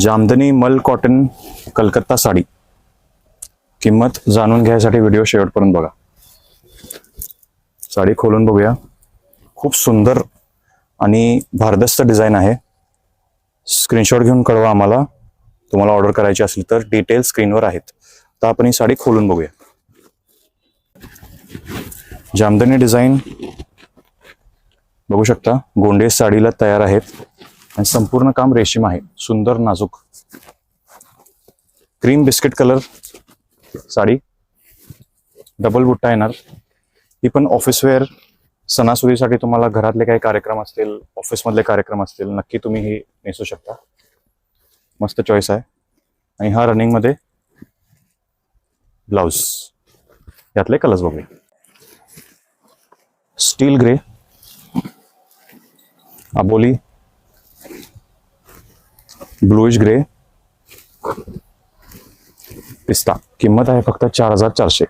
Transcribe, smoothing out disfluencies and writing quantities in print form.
जामदनी मल कॉटन कलकत्ता साडी किंमत जाणून घ्यायसाठी व्हिडिओ शेवटपर्यंत बघा. साडी खोलून बघूया. खूप सुंदर आणि भारदस्त डिझाईन आहे. स्क्रीनशॉट घेऊन कळवा आम्हाला तुम्हाला ऑर्डर करायची असेल तर. डिटेल स्क्रीनवर आहेत. तर आपण ही साडी खोलून बघूया. जामदनी डिझाईन बघू शकता. गोंडे साडीला तयार आहेत आणि संपूर्ण काम रेशीम आहे. सुंदर नाजूक cream biscuit colour sari, double बुट्टा येणार. ही पण ऑफिस वेअर सणासुदीसाठी तुम्हाला घरातले काही कार्यक्रम असतील, ऑफिसमधले कार्यक्रम असतील, नक्की तुम्ही ही नेसू शकता. मस्त चॉईस आहे. आणि हा रनिंग मध्ये ब्लाउज. यातले कलर्स बघूया. स्टील ग्रे, अबोली, ब्लूइश ग्रे, पिस्ता. किंमत आहे फक्त 4400.